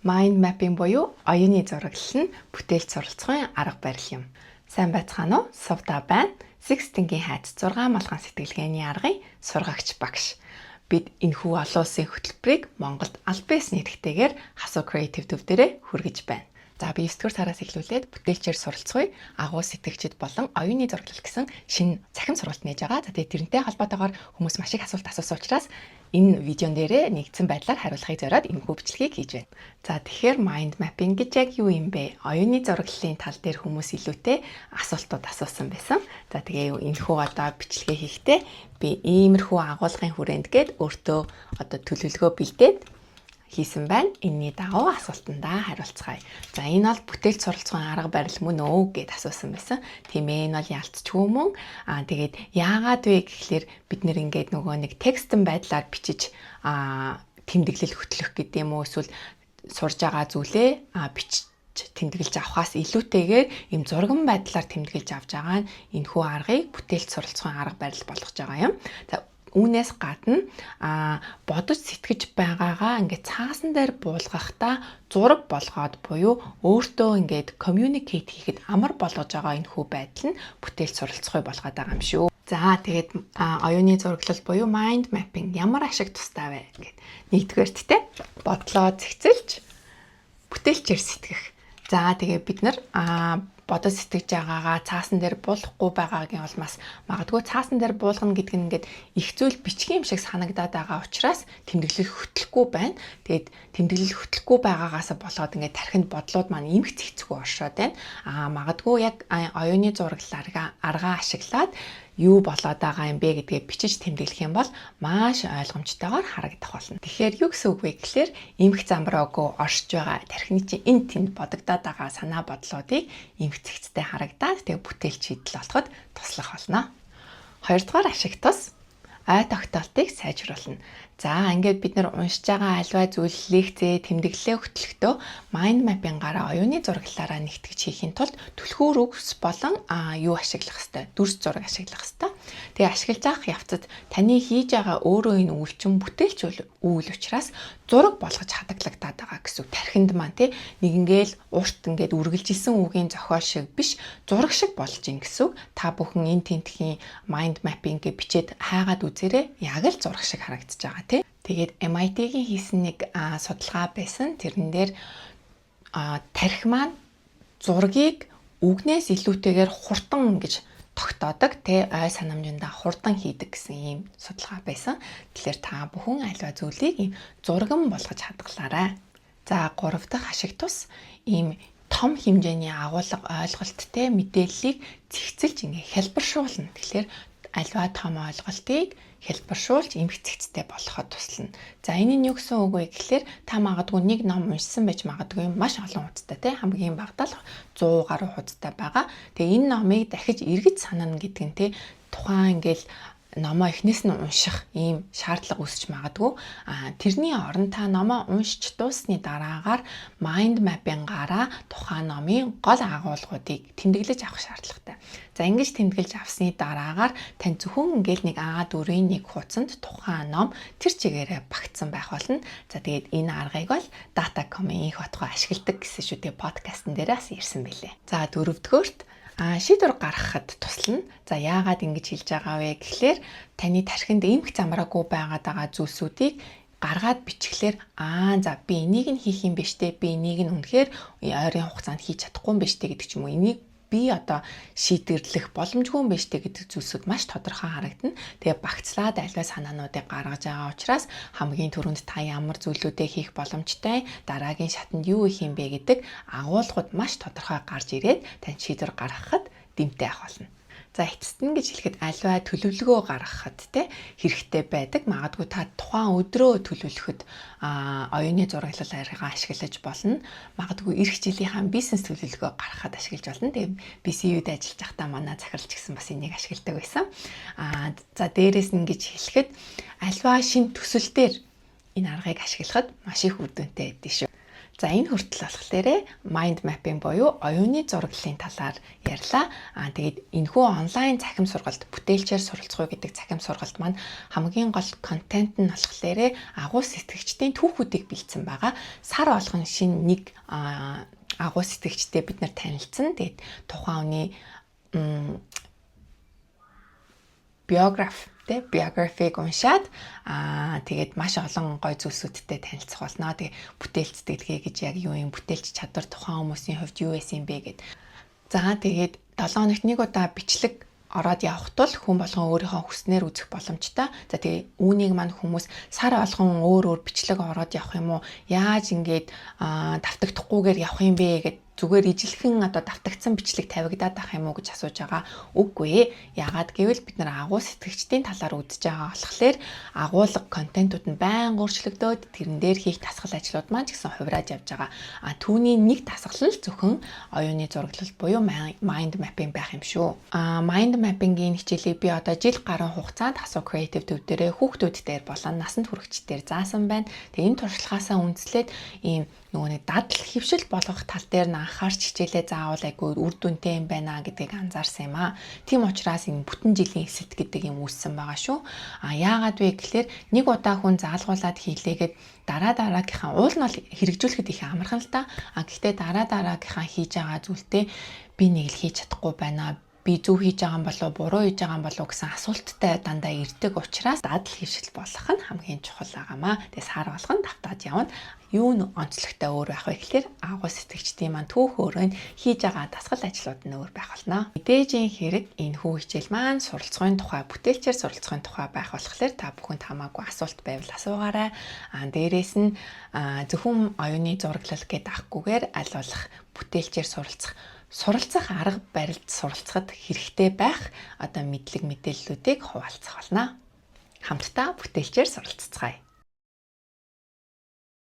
Mind mapping буюу оюуны зураглал нь бүтээлч суралцахын арга барил юм. Сайн байцгаана уу? Сувда байна. Sixteen-гийн хайц 6 малгайн сэтгэлгээний аргын сургагч багш. Бид энэхүү олон улсын хөтөлбөрийг Монголд аль биесний хэрэгтэйгээр Хасуу Creative төв дээрээ хүргэж байна. За би 9 дугаар сараас эхлүүлээд бүтээлчээр суралцахыг агуу сэтгэгчид болон оюуны зураглал гэсэн шинэ цахим сургалт нээж байгаа. За тэгээ тэрнтэй холбоотойгоор хүмүүс маш их асуулт асуусан учраас энэ видеон дээрээ нэгдсэн байдлаар хариулахыг зориод энэхүү бичлэгийг хийж байна. За тэгэхээр mind mapping гэж яг юу юм бэ? Оюуны зураглалын тал дээр хүмүүс илүүтэй асуултууд асуусан байсан. За тэгээ энэхүү одоо бичлэгээ хийхдээ би иймэрхүү агуулгын хүрээнд гээд өөртөө одоо төлөвлөгөө бэлдээд хийсэн байна. Энэний дагуу асуултандаа хариулцгаая. За энэ бол бүтээлч суралцахын арга барил мөн үү гэд асуусан байсан. Тийм ээ, энэ бол ялцчгүй мөн. Тэгээд яагаад вэ гэхлээр бид нэр ингээд нөгөө нэг текстэн байдлаар бичиж тэмдэглэл хөтлөх гэдэг юм уу, эсвэл сурж байгаа зүйлээ бичиж тэмдэглэж авахаас илүүтэйгээр ийм зурган байдлаар тэмдэглэж авч байгаа нь энэхүү аргыг бүтээлч суралцахын арга барил болгож байгаа юм. За үүнээс гадна бодож сэтгэж байгаагаа ингээд цаасан дээр буулгахтаа зураг болгоод буюу өөртөө ингээд communicate хийхэд амар болгож байгаа энэ хүү байдал нь бүтээлч суралцахыг болгоод байгаа юм шүү. За тэгээд оюуны зураглал буюу mind mapping ямар ашиг тустай вэ гэхэд нэгдүгээрт те бодлоо зэгцэлж бүтээлчээр сэтгэх. За тэгээд бид нар бодож сэтгэж байгаагаа цаасан дээр буулгахгүй байгаагийн улмаас магадгүй цаасан дээр буулгана гэдэг нь ингээд их зүйл бичгийн юм шиг санагдаад байгаа учраас тэмдэглэл хөтлөхгүй байна. Тэгээд тэмдэглэл хөтлөхгүй байгаагаас болоод ингээд тархинд бодлууд маань эмх цэгцгүй оршоод байна. Магадгүй яг оюуны зураглал аргаа ашиглаад юу болоод байгаа юм бэ гэдгээ бичиж тэмдэглэх юм бол маш ойлгомжтойгоор харагдах болно. Тэгэхээр юу гэсэн үг вэ гэхээр эмх замбраагүй оршиж байгаа тархины чинь энд тэнд бодогдоод байгаа санаа бодлоодыг эмх цэгцтэй харагдаад тэгээ бүтээлч шийдэл олоход туслах болно. Хоёрдугаар ашиг тус ой тогтоолтыг сайжруулна. За ингээд бид нар уншиж байгаа альва зүйл лекцээ тэмдэглэлээ хөтлөхдөө mind mapping-аараа оюуны зураглалаараа нэгтгэж хийхин тулд түлхүүр үгс болон юу ашиглах хэвээр дүрс зураг ашиглах хэвээр. Тэгээ ашиглаж авах явцад таны хийж байгаа өөрөө энэ үйлчин бүтээлч үйл учраас зураг болгож хадгалагдаад байгаа гэсэн үг. Тархинд маань нэг ингээл урт ингээд үргэлж исэн үгийн зохиол шиг биш зураг шиг болж ийн гэсэн үг. Та бүхэн энэ тентхийн mind mapping-гээ бичээд хайгаад үзээрэй. Яг л зураг шиг харагдаж байгаа. Тэгээд MIT-гийн хийсэн нэг судалгаа байсан. Тэрэн дээр тархи маань зургийг үгнээс илүүтэйгээр хурдан гэж тогтоодог, ой санамжиндаа хурдан хийдэг гэсэн ийм судалгаа байсан. Тэгэхээр та бүхэн альва зүйлийг ийм зурган болгож хадгалаарай. За 3 дахь ашиг тус ийм том хэмжээний агуулга ойлголттой мэдээллийг зэгцэлж ингээ хэлбэршүүлнэ. Тэгэхээр альва том ойлголтыг хэлбэршүүлж эмх цэгцтэй болоход туслана. За энэ нь юу гэсэн үг вэ гэхээр та магадгүй нэг ном уншсан байж магадгүй маш олон хуудастай хамгийн багадаа л 100 гаруй хуудастай байгаа. Тэгээ энэ номыг дахиж эргэж санана гэдэг нь тухайн ингээл номоо эхнээс нь унших ийм шаардлага үүсч магадгүй. Тэрний оронд та номоо уншиж дуусны дараагаар mind mapping-аараа тухайн номын гол агуулгуудыг тэмдэглэж авах шаардлагатай. За ингэж тэмдэглэж авсны дараагаар тань зөвхөн ингээл нэг A4-ийн нэг хуудсанд тухайн ном тэр чигээрээ багтсан байх болно. За тэгээд энэ аргыг бол Datacom-ийн их батгой ашигладаг гэсэн шүү дээ, подкастн дээр бас ирсэн байлээ. За дөрөвдүгээрт шийдвэр гаргахад туслана. За яагаад ингэж хэлж байгаа вэ гэхлээр таны тархинд эмх замраагүй байгаа зүйлсүүдийг гаргаад бичглээр за би энийг нь хийх юм биш үү? Би энийг нь үнэхээр ойрын хугацаанд хийж чадахгүй юм биш үү гэдэг ч юм уу. Энийг би одоо шийдэрлэх боломжгүй юм биш үү гэдэг зүйлсүүд маш тодорхой харагдана. Тэгээ багцлаад альва санаануудыг гаргаж байгаа учраас хамгийн түрүүнд та ямар зүйлүүдээ хийх боломжтой, дараагийн шатанд юу хийх юм бэ гэдэг агуулгууд маш тодорхой гарч ирээд тань шийдвэр гаргахад дэмтэй ах болно. За эцэст нь гэж хэлэхэд альва төлөвлөгөө гаргахад хэрэгтэй байдаг. Магадгүй та тухайн өдрөө төлөвлөхөд оюуны зураглал аргаа ашиглаж болно. Магадгүй эх жилийнхаа бизнес төлөвлөгөө гаргахад ашиглаж болно. Тэгээ би CU-д ажиллаж байхдаа манай захиралч гэсэн бас энийг ашигладаг байсан. За дээрээс нь гэж хэлэхэд альва шинэ төсөл дээр энэ аргыг ашиглахад маш их үр дүнтэй байдаг шүү. За энэ хүртэл болохоор mind mapping буюу оюуны зураглалын талаар ярьлаа. Тэгээд энэхүү онлайн цахим сургалт бүтээлчээр суралцах уу гэдэг цахим сургалт маань хамгийн гол контент нь болохоор агуу сэтгэгчдийн түүхүүдийг бэлдсэн байгаа. Сар болгон шинэ нэг агуу сэтгэгчтэй бид нар танилцсан. Тэгээд тухайн хүний биографиг уншаад тэгээд маш олон гой зүйлсүүдтэй танилцах болно. Тэгээ бүтээлч сэтгэлгээ гэж яг юу юм, бүтээлч чадвар тухайн хүмүүсийн хувьд юу байсан бэ гэд. За тэгээд 7 хоногт нэг удаа бичлэг ороод явах тул хүн болгон өөрийнхөө хүснээр үзэх боломжтой. За тэгээ үүнийг маань хүмүүс сар болгон өөр бичлэг ороод явах юм уу? Яаж ингэж давтагдахгүйгээр явах юм бэ гэд зүгээр ижилхэн давтагдсан бичлэг тавигдаад ах юм уу гэж асууж байгаа. Үгүй ээ. Яагаад гэвэл бид нар агуу сэтгэгчдийн талаар үзэж байгаа болохоор агуулга контентууд нь байнга өөрчлөгдөөд тэрэн дээр хийх дасгал ажлууд маань ч гэсэн хувираад явж байгаа. Түүний нэг дасгал нь зөвхөн оюуны зураглал буюу mind mapping байх юм шүү. Mind mapping-ийн хичээлийг би одоо жил гаруй хугацаанд хасуу creative төв дээрээ хүүхдүүд дээр болон насанд хүрэгчдээр заасан байна. Тэгээ энэ туршлагаасаа үндэслээд ийм нэг дадал хөвшил болгох тал дээр нь анхаарч хичээлээ заавал айгүй үр дүнтэй юм байна гэдгийг анзаарсан юм аа. Тийм учраас энэ бүтэн жилийн эсэлт гэдэг юм үүссэн байгаа шүү. Яагаад вэ гэхээр нэг удаа хүн заалгуулад хийлээгээд дараагийнхаа уул нь бол хэрэгжүүлэхэд их амархан л та. Гэхдээ дараагийнхаа хийж байгаа зүйлтэй би нэг л хийж чадахгүй байна. Би зөв хийж байгаа юм болов буруу хийж байгаа юм болов гэсэн асуулттай дандаа ирдэг учраас дадал хөвшил болох нь хамгийн чухал байгаамаа. Тэгээ сар болгон давтаад явна. Юу н онцлогтой өөр байх вэ гэхээр агуу сэтгэгчдийн маань түүх өөрөө хийж байгаа дасгал ажлууд нь өөр байх болно. Мэдээжийн хэрэг энэ хүү хичээл маань суралцахын тухай, бүтээлчээр суралцахын тухай байх болохоор та бүхэнд хамаагүй асуулт байвал асуугаарай. Дээрээс нь зөвхөн оюуны зураглал гэдэг ахгүйгээр аль болох бүтээлчээр суралцах арга барилд суралцахад хэрэгтэй байх мэдлэг мэдээллүүдийг хуваалцах болно. Хамтдаа бүтээлчээр суралццгаая.